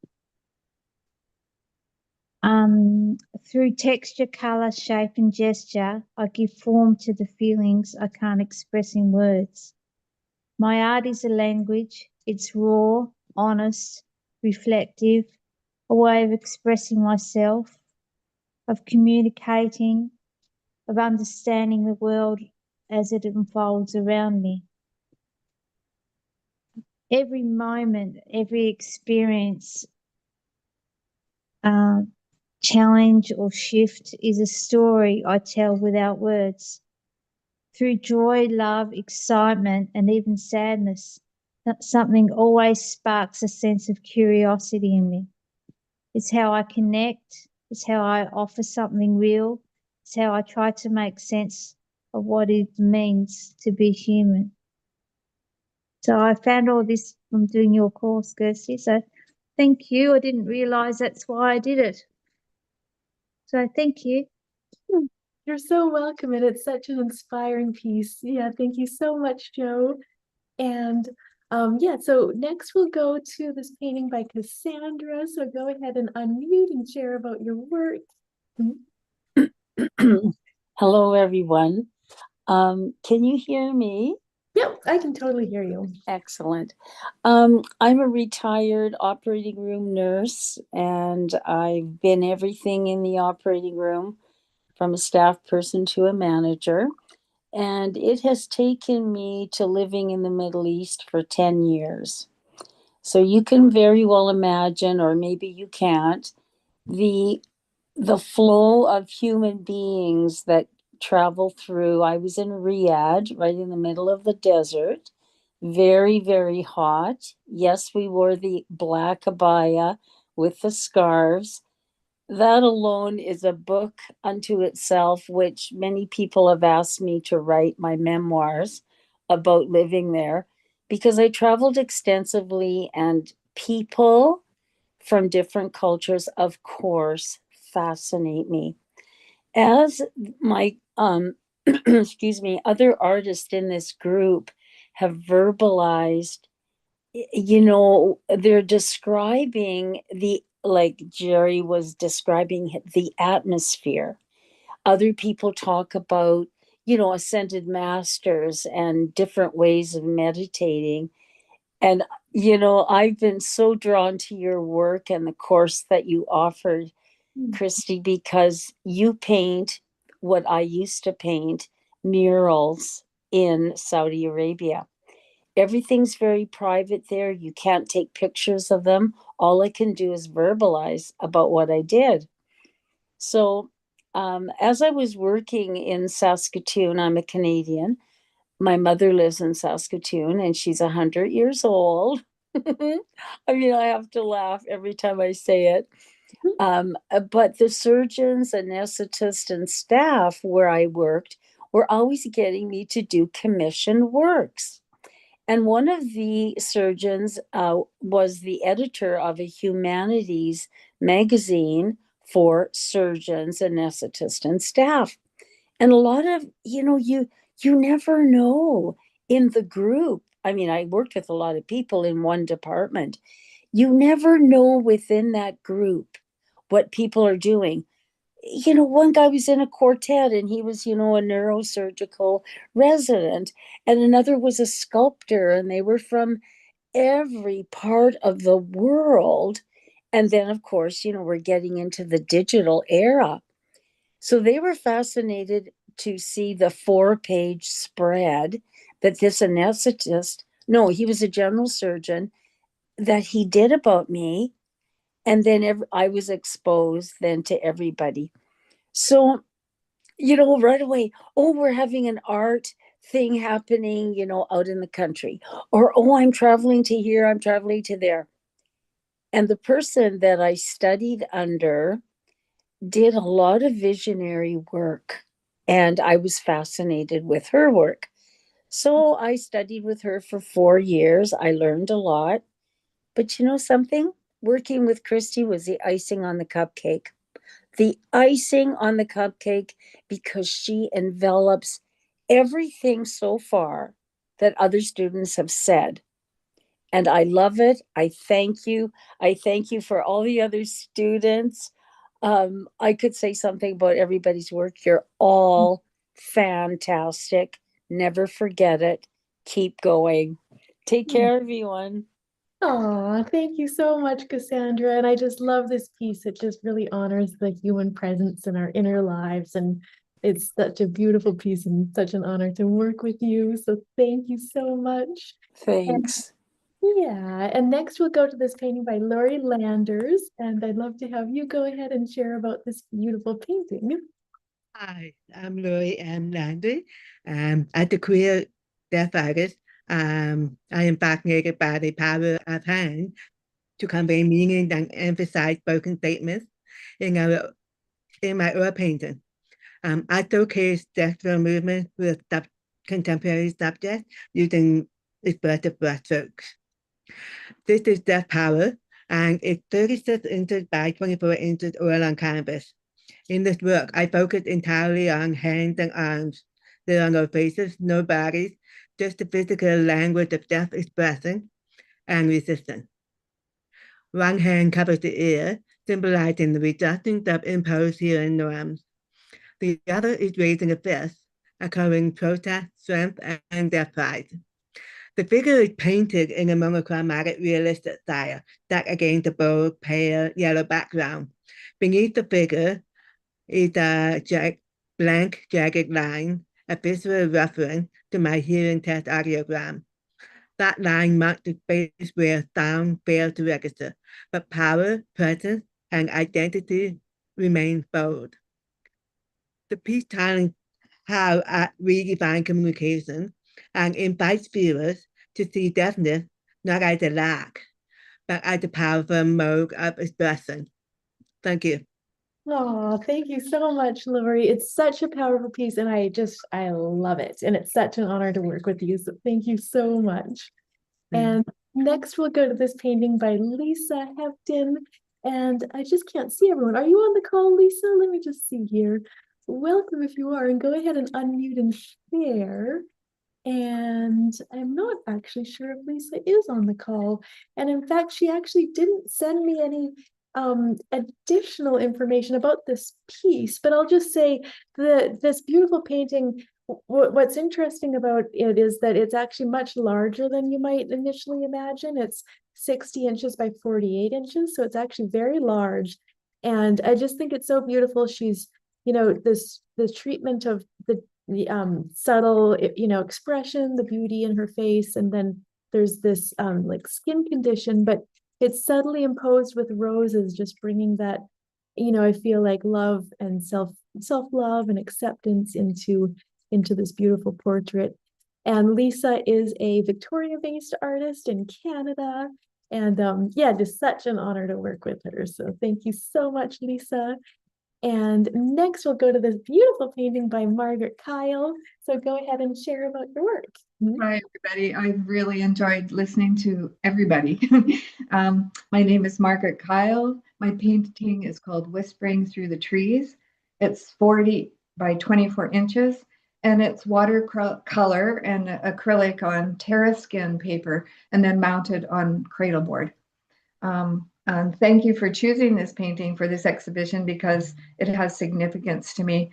Through texture, color, shape, and gesture, I give form to the feelings I can't express in words. My art is a language. It's raw, honest, reflective, a way of expressing myself, of communicating, of understanding the world as it unfolds around me. Every moment, every experience, challenge or shift is a story I tell without words. Through joy, love, excitement, and even sadness, something always sparks a sense of curiosity in me. It's how I connect. It's how I offer something real. It's how I try to make sense of what it means to be human. So I found all this from doing your course, Kirsty. So thank you. I didn't realise that's why I did it. So thank you. You're so welcome, and it's such an inspiring piece. Yeah, thank you so much, Joe. And yeah, so next we'll go to this painting by Cassandra. So go ahead and unmute and share about your work. Hello, everyone. Can you hear me? Yep, I can totally hear you. Excellent. I'm a retired operating room nurse, and I've been everything in the operating room, from a staff person to a manager. And it has taken me to living in the Middle East for 10 years. So you can very well imagine, or maybe you can't, the flow of human beings that travel through. I was in Riyadh, right in the middle of the desert, very, very hot. Yes, we wore the black abaya with the scarves. That alone is a book unto itself, which many people have asked me to write my memoirs about living there, because I traveled extensively, and people from different cultures, of course, fascinate me. As my excuse me, other artists in this group have verbalized, they're describing like Jerry was describing the atmosphere. Other people talk about, ascended masters and different ways of meditating. And, I've been so drawn to your work and the course that you offered, Christy, because you paint what I used to paint, murals in Saudi Arabia. Everything's very private there. You can't take pictures of them. All I can do is verbalize about what I did. So, as I was working in Saskatoon, I'm a Canadian. My mother lives in Saskatoon, and she's 100 years old. I mean, I have to laugh every time I say it. But the surgeons, anesthetists, and staff where I worked were always getting me to do commissioned works. And one of the surgeons was the editor of a humanities magazine for surgeons, anesthetists, and staff. And a lot of, you never know in the group. I mean, I worked with a lot of people in one department. You never know within that group what people are doing. One guy was in a quartet, and he was, a neurosurgical resident, and another was a sculptor, and they were from every part of the world. And then, of course, we're getting into the digital era. So they were fascinated to see the 4-page spread that this anesthetist, no, he was a general surgeon, that he did about me. And then I was exposed then to everybody. So, right away, we're having an art thing happening, out in the country. Or, I'm traveling to here, I'm traveling to there. And the person that I studied under did a lot of visionary work, and I was fascinated with her work. So I studied with her for 4 years. I learned a lot. But you know something? Working with Christy was the icing on the cupcake. The icing on the cupcake, because she envelops everything so far that other students have said. And I love it. I thank you. I thank you for all the other students. I could say something about everybody's work. You're all fantastic. Never forget it. Keep going. Take care, everyone. Oh, thank you so much, Cassandra. And I just love this piece. It just really honors the human presence in our inner lives. And it's such a beautiful piece and such an honor to work with you. So thank you so much. Thanks. Yeah, and next we'll go to this painting by Laurie Landers, and I'd love to have you go ahead and share about this beautiful painting. Hi, I'm Laurie M. Landry. As a queer deaf artist, I am fascinated by the power of hand to convey meaning and emphasize spoken statements in my oil painting. I showcase gestural movement with contemporary subjects using expressive brushstrokes. This is Deaf Power, and it's 36 inches by 24 inches oil on canvas. In this work, I focus entirely on hands and arms. There are no faces, no bodies, just the physical language of self-expression and resistance. One hand covers the ear, symbolizing the resistance of imposed hearing norms. The other is raising a fist, echoing protest, strength, and their pride. The figure is painted in a monochromatic realistic style, set against a bold, pale yellow background. Beneath the figure is a blank, jagged line, a visual reference to my hearing test audiogram. That line marks the space where sound fails to register, but power, presence, and identity remain bold. The piece telling how art redefines communication and invites viewers to see deafness not as a lack, but as a powerful mode of expression. Thank you. Oh, thank you so much, Lori. It's such a powerful piece, and I love it. And it's such an honor to work with you. So thank you so much. And next we'll go to this painting by Lisa Hepton. And I just can't see everyone. Are you on the call, Lisa? Let me just see here. Welcome if you are, and go ahead and unmute and share. And I'm not actually sure if Lisa is on the call. And in fact, she actually didn't send me any additional information about this piece, but I'll just say this beautiful painting, what's interesting about it is that it's actually much larger than you might initially imagine. It's 60 inches by 48 inches, so it's actually very large. And I just think it's so beautiful. She's, the treatment of the subtle, expression, the beauty in her face, and then there's this like skin condition, but it's subtly imposed with roses, just bringing that, I feel like love and self-love and acceptance into this beautiful portrait. And Lisa is a Victoria-based artist in Canada. And yeah, just such an honor to work with her. So thank you so much, Lisa. And next we'll go to this beautiful painting by Margaret Kyle. So go ahead and share about your work. Hi, everybody. I really enjoyed listening to everybody. My name is Margaret Kyle. My painting is called Whispering Through the Trees. It's 40 by 24 inches, and it's watercolor and acrylic on TerraSkin paper, and then mounted on cradle board. And thank you for choosing this painting for this exhibition because it has significance to me.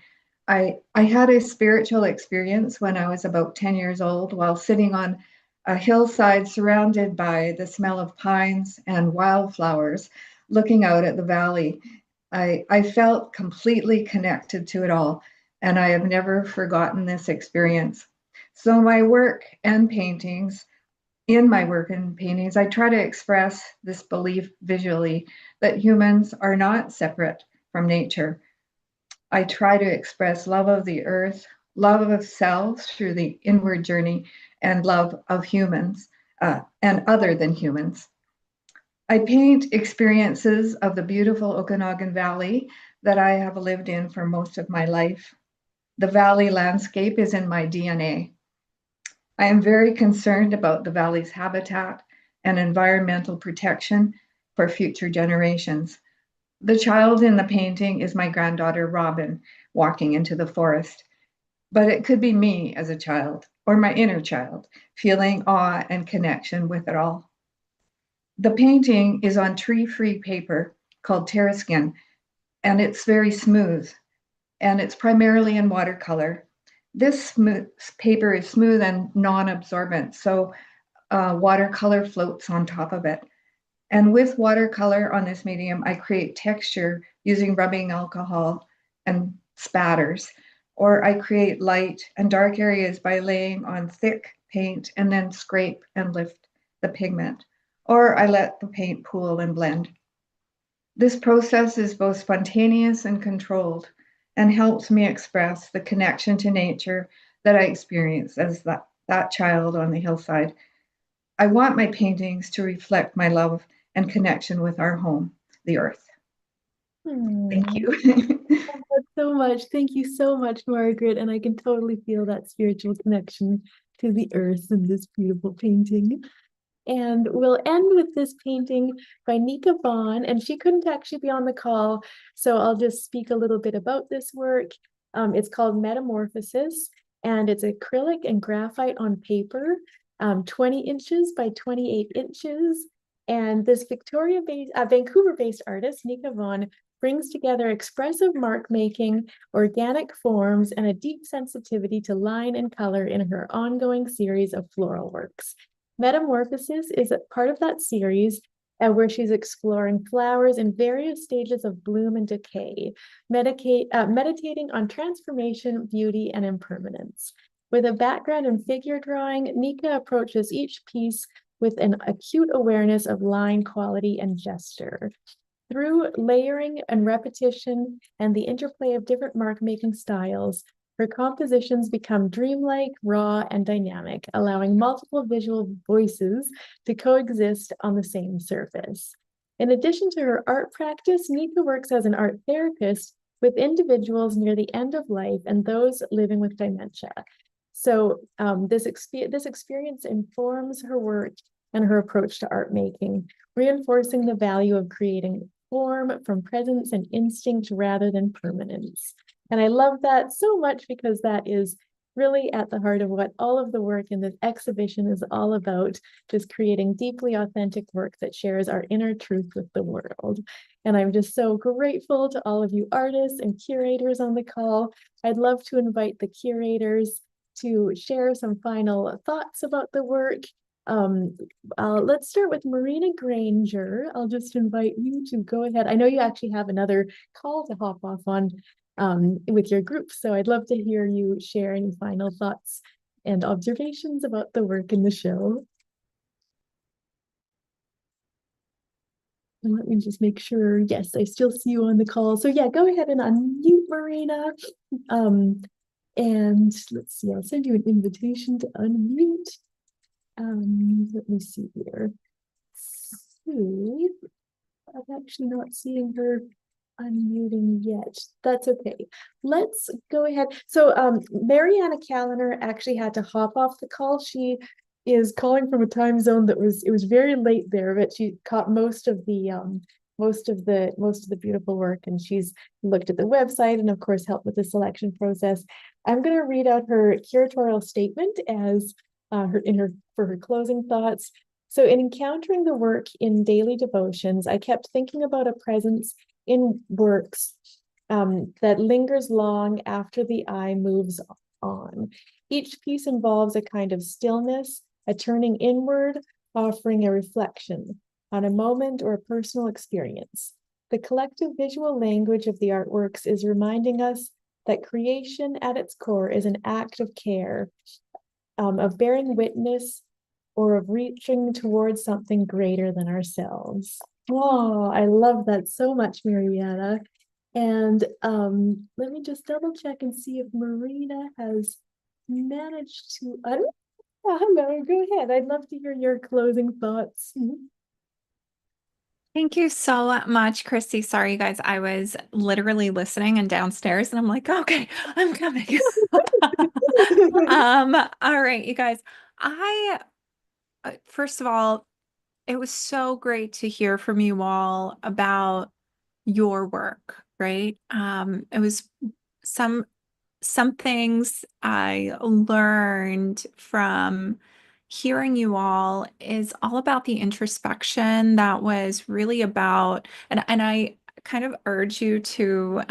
I had a spiritual experience when I was about 10 years old while sitting on a hillside surrounded by the smell of pines and wildflowers, looking out at the valley. I felt completely connected to it all, and I have never forgotten this experience. So my work and paintings, I try to express this belief visually that humans are not separate from nature. I try to express love of the earth, love of self through the inward journey, and love of humans and other than humans. I paint experiences of the beautiful Okanagan Valley that I have lived in for most of my life. The valley landscape is in my DNA. I am very concerned about the valley's habitat and environmental protection for future generations. The child in the painting is my granddaughter, Robin, walking into the forest. But it could be me as a child or my inner child, feeling awe and connection with it all. The painting is on tree-free paper called TerraSkin, and it's very smooth, and it's primarily in watercolor. This paper is smooth and non-absorbent, so watercolor floats on top of it. And with watercolor on this medium, I create texture using rubbing alcohol and spatters, or I create light and dark areas by laying on thick paint and then scrape and lift the pigment, or I let the paint pool and blend. This process is both spontaneous and controlled, and helps me express the connection to nature that I experienced as that child on the hillside. I want my paintings to reflect my love and connection with our home, the earth. Thank you. So much. Thank you so much, Margaret. And I can totally feel that spiritual connection to the earth in this beautiful painting. And we'll end with this painting by Nika Vaughn, and she couldn't actually be on the call, so I'll just speak a little bit about this work. It's called Metamorphosis, and it's acrylic and graphite on paper, 20 inches by 28 inches. And this Vancouver-based artist, Nika Vaughn, brings together expressive mark making, organic forms, and a deep sensitivity to line and color in her ongoing series of floral works. Metamorphosis is a part of that series where she's exploring flowers in various stages of bloom and decay, meditating on transformation, beauty, and impermanence. With a background in figure drawing, Nika approaches each piece with an acute awareness of line quality and gesture. Through layering and repetition and the interplay of different mark-making styles, her compositions become dreamlike, raw, and dynamic, allowing multiple visual voices to coexist on the same surface. In addition to her art practice, Nika works as an art therapist with individuals near the end of life and those living with dementia. So this experience informs her work and her approach to art making, reinforcing the value of creating form from presence and instinct rather than permanence. And I love that so much because that is really at the heart of what all of the work in this exhibition is all about, just creating deeply authentic work that shares our inner truth with the world. And I'm just so grateful to all of you artists and curators on the call. I'd love to invite the curators to share some final thoughts about the work. Let's start with Marina Granger. I'll just invite you to go ahead. I know you actually have another call to hop off on with your group, so I'd love to hear you share any final thoughts and observations about the work in the show. And let me just make sure, yes, I still see you on the call. So yeah, go ahead and unmute, Marina. And let's see, I'll send you an invitation to unmute. Let me see here. So, I'm actually not seeing her unmuting yet. That's okay. Let's go ahead. So Mariana Callender actually had to hop off the call. She is calling from a time zone that it was very late there, but she caught most of the beautiful work, and she's looked at the website and of course helped with the selection process. I'm going to read out her curatorial statement as for her closing thoughts. So in encountering the work in daily devotions, I kept thinking about a presence in works that lingers long after the eye moves on. Each piece involves a kind of stillness, a turning inward, offering a reflection on a moment or a personal experience. The collective visual language of the artworks is reminding us that creation at its core is an act of care, of bearing witness, or of reaching towards something greater than ourselves. Oh, I love that so much, Mariana. And let me just double check and see if Marina has managed to, hello, go ahead. I'd love to hear your closing thoughts. Thank you so much, Christy. Sorry, you guys. I was literally listening and downstairs, and I'm like, okay, I'm coming. All right, you guys. First of all, it was so great to hear from you all about your work, right? It was some things I learned from hearing you all is all about the introspection that was really about, and I kind of urge you to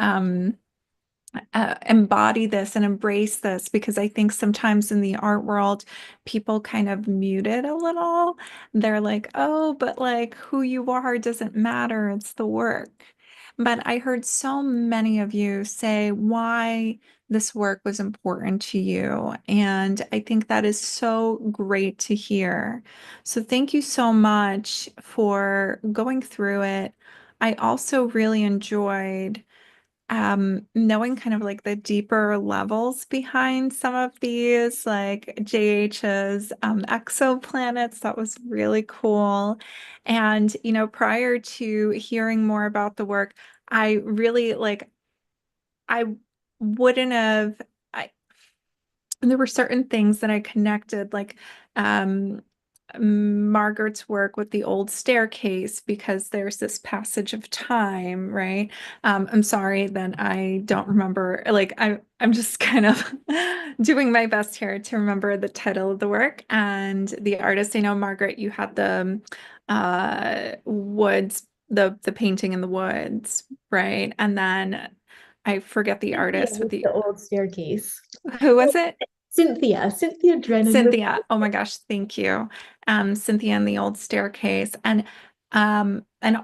embody this and embrace this, because I think sometimes in the art world, people kind of mute it a little. They're like, oh, but like who you are doesn't matter, it's the work. But I heard so many of you say why this work was important to you. And I think that is so great to hear. So thank you so much for going through it. I also really enjoyed knowing kind of like the deeper levels behind some of these, like JH's exoplanets. That was really cool. And, prior to hearing more about the work, I really I wouldn't have, there were certain things that I connected, like Margaret's work with the old staircase because there's this passage of time, right? I'm sorry that I don't remember, like I'm just kind of doing my best here to remember the title of the work and the artist. I know, Margaret, you had the woods, the painting in the woods, right? And then I forget the artist with the old staircase. Who was it? Cynthia Drennan. Cynthia. Oh my gosh, thank you. Cynthia and the old staircase. And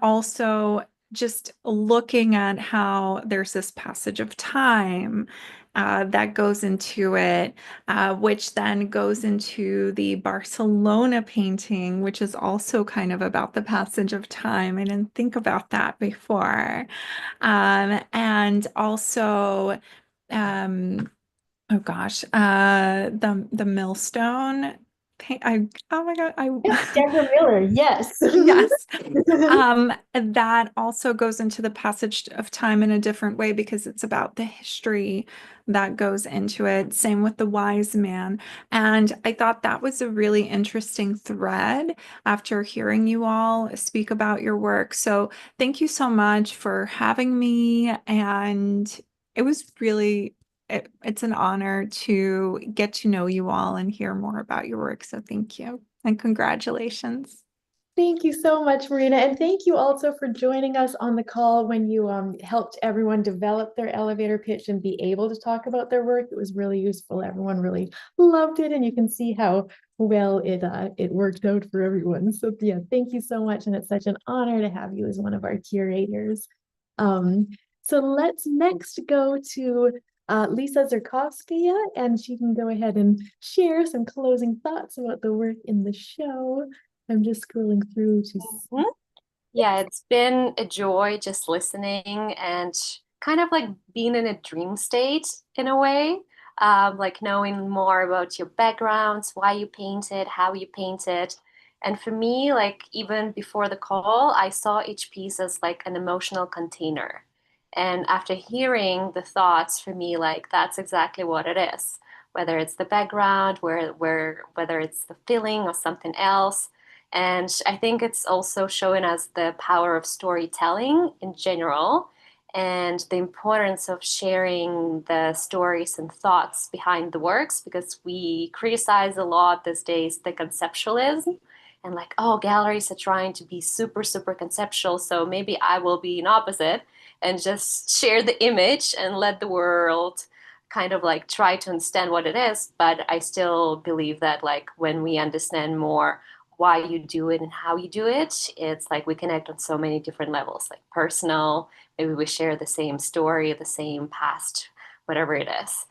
also just looking at how there's this passage of time that goes into it, which then goes into the Barcelona painting, which is also kind of about the passage of time. I didn't think about that before. And also, oh gosh, the millstone. Oh my God, Deborah Miller, yes. yes. That also goes into the passage of time in a different way because it's about the history that goes into it. Same with the wise man. And I thought that was a really interesting thread after hearing you all speak about your work. So thank you so much for having me. And it was really it's an honor to get to know you all and hear more about your work. So thank you and congratulations. Thank you so much, Marina. And thank you also for joining us on the call when you helped everyone develop their elevator pitch and be able to talk about their work. It was really useful. Everyone really loved it. And you can see how well it worked out for everyone. So yeah, thank you so much. And it's such an honor to have you as one of our curators. So let's next go to Lisa Zerkovskaya, and she can go ahead and share some closing thoughts about the work in the show. I'm just scrolling through to see. Yeah, it's been a joy just listening and kind of like being in a dream state in a way, like knowing more about your backgrounds, why you painted, how you painted. And for me, like even before the call, I saw each piece as like an emotional container. And after hearing the thoughts, for me, like that's exactly what it is. Whether it's the background, whether it's the feeling or something else. And I think it's also showing us the power of storytelling in general and the importance of sharing the stories and thoughts behind the works, because we criticize a lot these days the conceptualism and like, oh, galleries are trying to be super, super conceptual. So maybe I will be an opposite and just share the image and let the world kind of like try to understand what it is. But I still believe that like when we understand more why you do it and how you do it, it's like we connect on so many different levels, like personal, maybe we share the same story, the same past, whatever it is.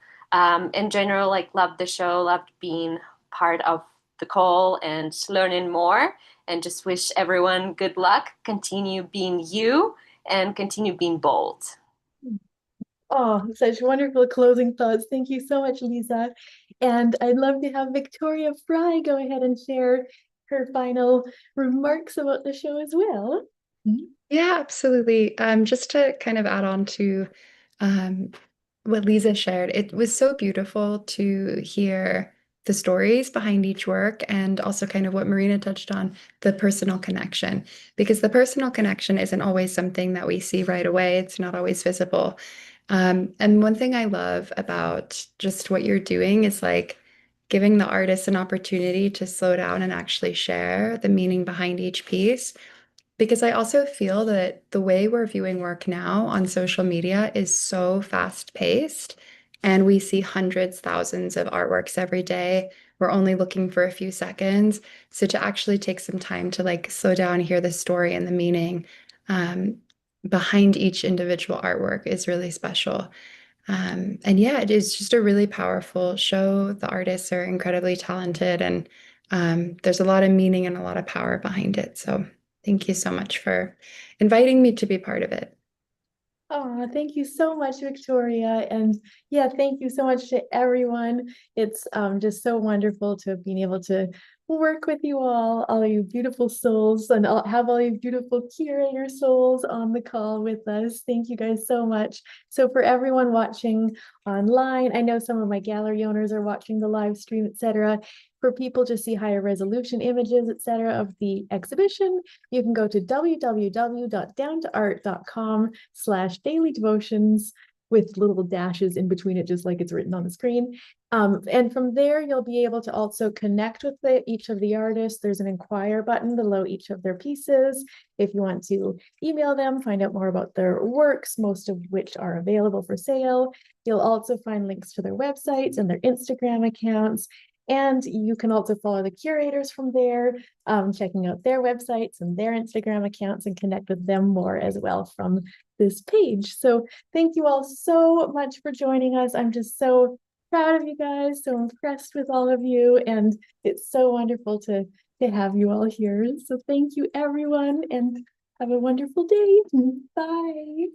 In general, like loved the show, loved being part of the call and learning more, and just wish everyone good luck, continue being you and continue being bold. Oh, such wonderful closing thoughts. Thank you so much, Lisa. And I'd love to have Victoria Fry go ahead and share her final remarks about the show as well. Yeah, absolutely. Just to kind of add on to what Lisa shared, it was so beautiful to hear the stories behind each work and also kind of what Marina touched on, the personal connection, because the personal connection isn't always something that we see right away. It's not always visible. And one thing I love about just what you're doing is like giving the artist an opportunity to slow down and actually share the meaning behind each piece. Because I also feel that the way we're viewing work now on social media is so fast paced, and we see hundreds, thousands of artworks every day. We're only looking for a few seconds. So to actually take some time to like slow down, hear the story and the meaning behind each individual artwork is really special. And yeah, it is just a really powerful show. The artists are incredibly talented, and there's a lot of meaning and a lot of power behind it. So thank you so much for inviting me to be part of it. Oh, thank you so much, Victoria. And yeah, thank you so much to everyone. It's just so wonderful to have been able to work with you all you beautiful souls, and have all you beautiful curator souls on the call with us. Thank you guys so much. So for everyone watching online, I know some of my gallery owners are watching the live stream, etc. for people to see higher resolution images, etc., of the exhibition, you can go to www.downtoart.com/dailydevotions with little dashes in between it, just like it's written on the screen. And from there, you'll be able to also connect with each of the artists. There's an inquire button below each of their pieces. If you want to email them, find out more about their works, most of which are available for sale. You'll also find links to their websites and their Instagram accounts. And you can also follow the curators from there, checking out their websites and their Instagram accounts and connect with them more as well from this page. So thank you all so much for joining us. I'm just so proud of you guys, so impressed with all of you, and it's so wonderful to have you all here. So thank you, everyone, and have a wonderful day. Bye.